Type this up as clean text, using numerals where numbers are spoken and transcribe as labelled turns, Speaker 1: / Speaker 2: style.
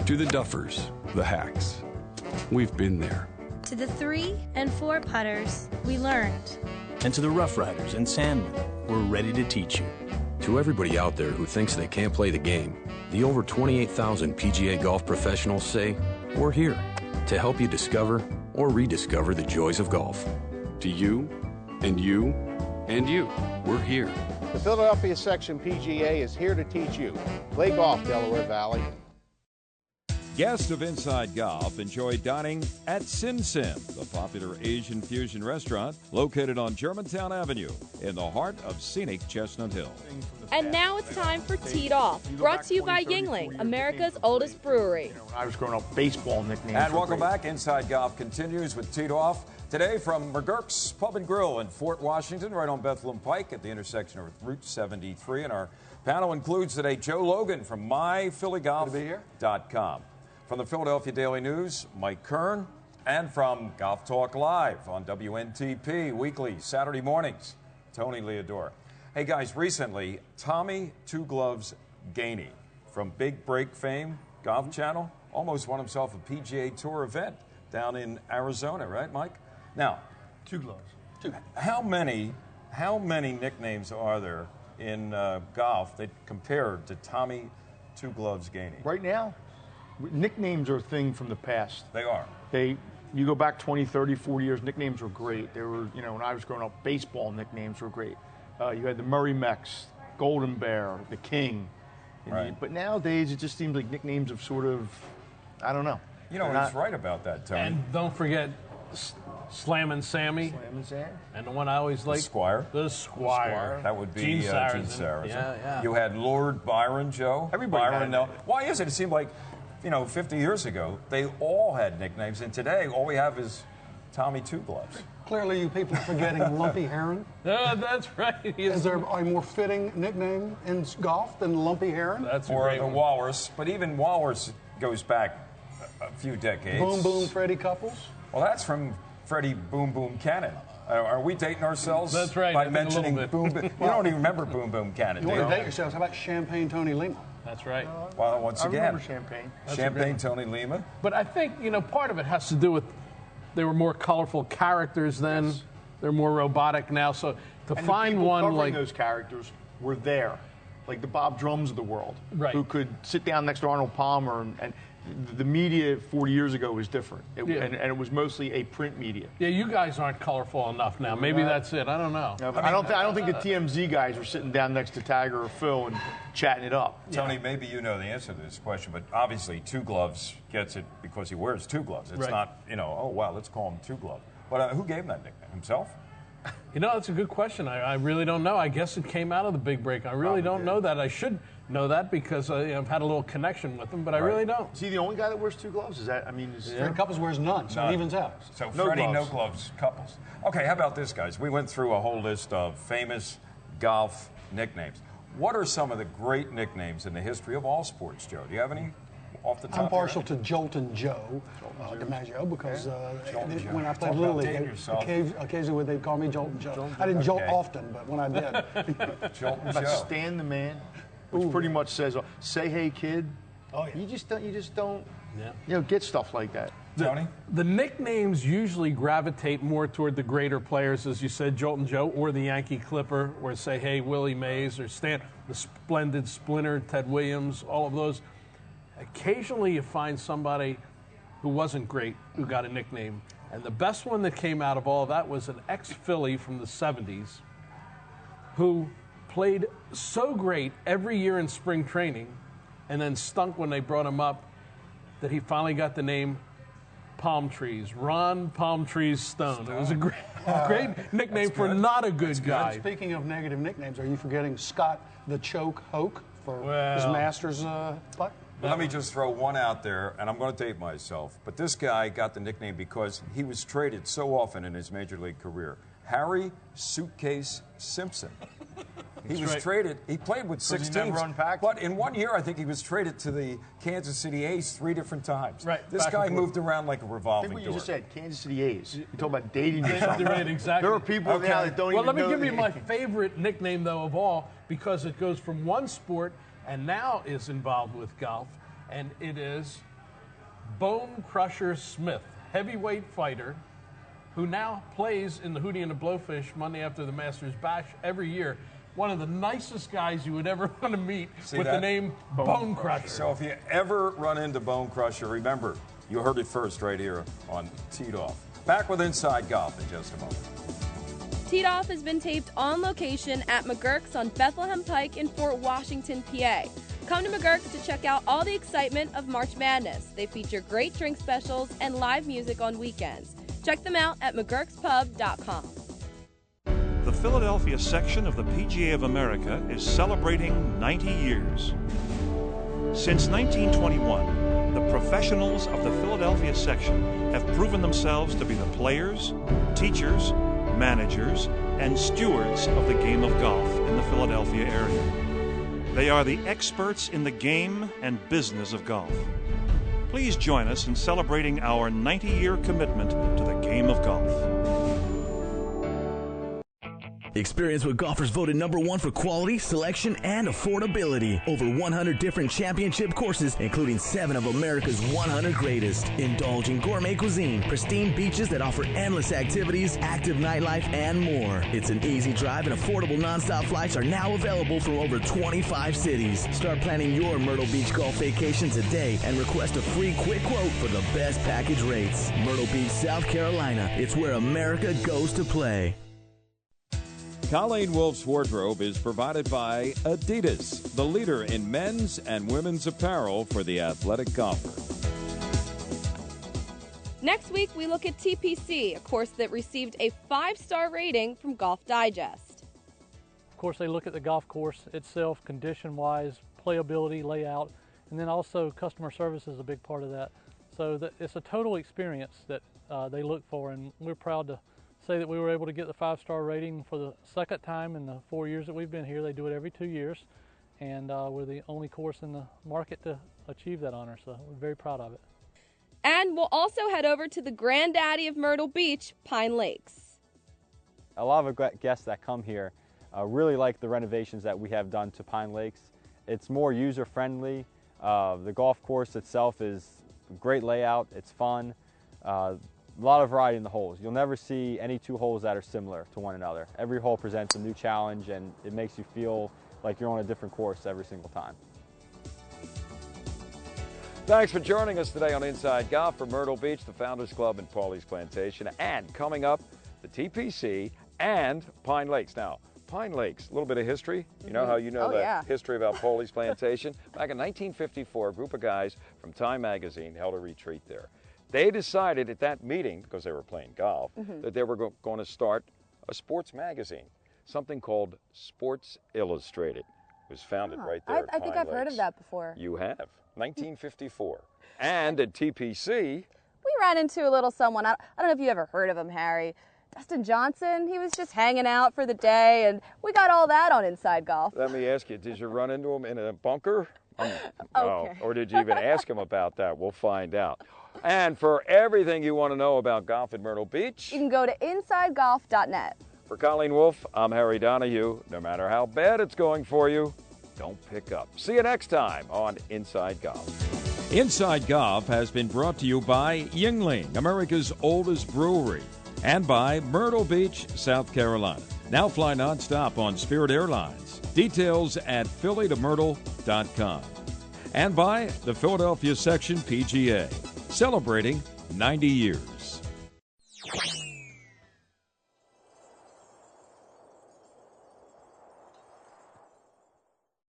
Speaker 1: To the duffers, the hacks, we've been there.
Speaker 2: To the 3 and 4 putters, we learned.
Speaker 3: And to the Rough Riders and Sandmen, we're ready to teach you.
Speaker 1: To everybody out there who thinks they can't play the game, the over 28,000 PGA golf professionals say, we're here to help you discover or rediscover the joys of golf. To you, and you, and you, we're here.
Speaker 4: The Philadelphia Section PGA is here to teach you. Play golf, Delaware Valley.
Speaker 5: Guests of Inside Golf enjoy dining at Sin Sin, the popular Asian fusion restaurant located on Germantown Avenue in the heart of scenic Chestnut Hill.
Speaker 6: And now it's time for Teed Off, brought to you by Yingling, America's oldest brewery.
Speaker 7: When I was growing up, baseball nicknames.
Speaker 5: And welcome back. Inside Golf continues with Teed Off. Today from McGurk's Pub and Grill in Fort Washington, right on Bethlehem Pike at the intersection of Route 73. And our panel includes today Joe Logan from MyPhillyGolf.com. From the Philadelphia Daily News, Mike Kern, and from Golf Talk Live on WNTP weekly Saturday mornings, Tony Leodora. Hey guys, recently, Tommy Two Gloves Gainey from Big Break fame, Golf Channel, almost won himself a PGA Tour event down in Arizona, right, Mike? Now,
Speaker 7: Two Gloves.
Speaker 5: How many nicknames are there in golf that compare to Tommy Two Gloves Gainey?
Speaker 7: Right now, nicknames are a thing from the past.
Speaker 5: They are.
Speaker 7: You go back 20, 30, 40 years, nicknames were great. They were, when I was growing up, baseball nicknames were great. You had the Murray Mechs, Golden Bear, the King.
Speaker 5: Right.
Speaker 7: But nowadays, it just seems like nicknames have sort of, I don't know.
Speaker 5: He's right about that, Tony.
Speaker 8: And don't forget Slammin' Sammy.
Speaker 7: Slammin' Sam.
Speaker 8: And the one I always liked.
Speaker 5: The
Speaker 8: Squire.
Speaker 5: That would be
Speaker 8: Gene
Speaker 5: Gene
Speaker 8: Sarazen.
Speaker 5: Sarazen.
Speaker 8: Yeah.
Speaker 5: You had Lord Byron, Joe.
Speaker 7: Everybody
Speaker 5: Byron.
Speaker 7: had
Speaker 5: Why is it? It seemed like, 50 years ago, they all had nicknames. And today, all we have is Tommy Two Gloves.
Speaker 9: Clearly, you people are forgetting Lumpy Heron.
Speaker 8: That's right.
Speaker 9: Is there a more fitting nickname in golf than Lumpy Heron?
Speaker 8: That's
Speaker 5: or
Speaker 8: great
Speaker 5: the
Speaker 8: one.
Speaker 5: Walrus. But even Walrus goes back a few decades.
Speaker 9: Boom Boom Freddie Couples?
Speaker 5: Well, that's from Freddie Boom Boom Cannon. Are we dating ourselves?
Speaker 8: That's right.
Speaker 5: By mentioning Boom Boom. You don't even remember Boom Boom Cannon,
Speaker 9: You
Speaker 5: do
Speaker 9: want
Speaker 5: you?
Speaker 9: to date yourselves? How about Champagne Tony Lima?
Speaker 8: That's right.
Speaker 5: Well, once
Speaker 7: I
Speaker 5: again,
Speaker 7: remember Champagne.
Speaker 5: Champagne Tony Lima.
Speaker 8: But I think, part of it has to do with they were more colorful characters then.
Speaker 7: Yes.
Speaker 8: They're more robotic now. So to
Speaker 7: And
Speaker 8: find
Speaker 7: the people
Speaker 8: one
Speaker 7: covering
Speaker 8: like
Speaker 7: those characters were there, like the Bob Drums of the world,
Speaker 8: Right.
Speaker 7: who could sit down next to Arnold Palmer, and the media 40 years ago was different, and it was mostly a print media.
Speaker 8: Yeah, you guys aren't colorful enough now. Maybe that's it. I don't know.
Speaker 7: I don't think the TMZ guys were sitting down next to Tiger or Phil and chatting it up.
Speaker 5: Tony, maybe you know the answer to this question, but obviously Two Gloves gets it because he wears two gloves. It's
Speaker 8: Right.
Speaker 5: not, oh, wow, let's call him Two Glove. But who gave him that nickname? Himself?
Speaker 8: That's a good question. I really don't know. I guess it came out of the Big Break. I really don't know that. I should know that because I've had a little connection with him, but I really don't.
Speaker 7: Is he the only guy that wears two gloves? Is that,
Speaker 9: Freddie Couples wears none, so it evens out.
Speaker 5: So
Speaker 7: No
Speaker 5: Freddie,
Speaker 7: gloves.
Speaker 5: no gloves, couples. Okay, how about this, guys? We went through a whole list of famous golf nicknames. What are some of the great nicknames in the history of all sports, Joe? Do you have any off the top
Speaker 9: I'm
Speaker 5: of your
Speaker 9: partial
Speaker 5: head?
Speaker 9: to Joltin' Joe DiMaggio because
Speaker 5: Joltin' Joe.
Speaker 9: when I played
Speaker 5: Talk
Speaker 9: Little
Speaker 5: about
Speaker 9: League,
Speaker 5: dating yourself.
Speaker 9: occasionally they'd call me Joltin' Joe. I didn't jolt often, but when I did.
Speaker 5: Joltin'
Speaker 7: About
Speaker 5: Joe.
Speaker 7: Stan the Man, which pretty much says, "Say hey, kid."
Speaker 9: Oh, yeah.
Speaker 7: You just don't, get stuff like that.
Speaker 5: Tony?
Speaker 8: The nicknames usually gravitate more toward the greater players, as you said, Joltin' Joe, or the Yankee Clipper, or say, hey, Willie Mays, or Stan, the Splendid Splinter, Ted Williams, all of those. Occasionally you find somebody who wasn't great who got a nickname. And the best one that came out of all of that was an ex-Philly from the 70s who played so great every year in spring training and then stunk when they brought him up that he finally got the name Palm Trees, Ron Palm Trees Stone. It was a great nickname for not a good guy.
Speaker 9: Speaking of negative nicknames, are you forgetting Scott the Choke Hoke for his Masters putt?
Speaker 5: Let me just throw one out there, and I'm going to date myself. But this guy got the nickname because he was traded so often in his major league career. Harry Suitcase Simpson. He was traded. He played with 6 teams. But in 1 year, I think he was traded to the Kansas City A's 3 different times.
Speaker 8: Right.
Speaker 5: This guy moved around like a revolving
Speaker 7: I think what
Speaker 5: door.
Speaker 7: you just said, Kansas City A's. You talk about dating yourself.
Speaker 8: Right, exactly.
Speaker 7: There are people now that don't even know.
Speaker 8: Well, let me give you my favorite nickname, though, of all, because it goes from one sport and now is involved with golf, and it is Bone Crusher Smith, heavyweight fighter, who now plays in the Hootie and the Blowfish Monday after the Masters Bash every year. One of the nicest guys you would ever want to meet the name Bone Crusher.
Speaker 5: So if you ever run into Bone Crusher, remember, you heard it first right here on Teed Off. Back with Inside Golf in just a moment.
Speaker 6: Teed Off has been taped on location at McGurk's on Bethlehem Pike in Fort Washington, PA. Come to McGurk's to check out all the excitement of March Madness. They feature great drink specials and live music on weekends. Check them out at mcgurkspub.com.
Speaker 10: The Philadelphia section of the PGA of America is celebrating 90 years. Since 1921, the professionals of the Philadelphia section have proven themselves to be the players, teachers, managers, and stewards of the game of golf in the Philadelphia area. They are the experts in the game and business of golf. Please join us in celebrating our 90-year commitment to the game of golf.
Speaker 11: Experience what golfers voted #1 for quality, selection, and affordability. Over 100 different championship courses, including 7 of America's 100 greatest. Indulge in gourmet cuisine, pristine beaches that offer endless activities, active nightlife, and more. It's an easy drive, and affordable nonstop flights are now available from over 25 cities. Start planning your Myrtle Beach golf vacation today and request a free quick quote for the best package rates. Myrtle Beach, South Carolina. It's where America goes to play.
Speaker 5: Colleen Wolf's wardrobe is provided by Adidas, the leader in men's and women's apparel for the athletic golfer.
Speaker 6: Next week, we look at TPC, a course that received a 5-star rating from Golf Digest.
Speaker 12: Of course, they look at the golf course itself, condition-wise, playability, layout, and then also customer service is a big part of that. So it's a total experience that they look for, and we're proud to say that we were able to get the 5-star rating for the second time in the 4 years that we've been here. They do it every 2 years, and we're the only course in the market to achieve that honor, so we're very proud of it.
Speaker 6: And we'll also head over to the granddaddy of Myrtle Beach, Pine Lakes.
Speaker 13: A lot of guests that come here really like the renovations that we have done to Pine Lakes. It's more user-friendly. The golf course itself is a great layout. It's fun. A lot of variety in the holes. You'll never see any 2 holes that are similar to one another. Every hole presents a new challenge, and it makes you feel like you're on a different course every single time.
Speaker 5: Thanks for joining us today on Inside Golf from Myrtle Beach, the Founders Club in Pawleys Plantation, and coming up, the TPC and Pine Lakes. Now, Pine Lakes, a little bit of history. You know how you know history about Pawleys Plantation? Back in 1954, a group of guys from Time Magazine held a retreat there. They decided at that meeting, because they were playing golf, that they were going to start a sports magazine, something called Sports Illustrated. It was founded right there at
Speaker 14: I think I've heard of that before.
Speaker 5: You have. 1954. And at TPC...
Speaker 14: We ran into a little someone, I don't know if you ever heard of him, Harry. Dustin Johnson, he was just hanging out for the day, and we got all that on Inside Golf.
Speaker 5: Let me ask you, did you run into him in a bunker?
Speaker 14: Okay.
Speaker 5: No. Or did you even ask him about that? We'll find out. And for everything you want to know about golf at Myrtle Beach,
Speaker 14: you can go to InsideGolf.net.
Speaker 5: For Colleen Wolf, I'm Harry Donahue. No matter how bad it's going for you, don't pick up. See you next time on Inside Golf. Inside Golf has been brought to you by Yuengling, America's oldest brewery, and by Myrtle Beach, South Carolina. Now fly nonstop on Spirit Airlines. Details at phillytomyrtle.com. And by the Philadelphia Section PGA, celebrating 90 years.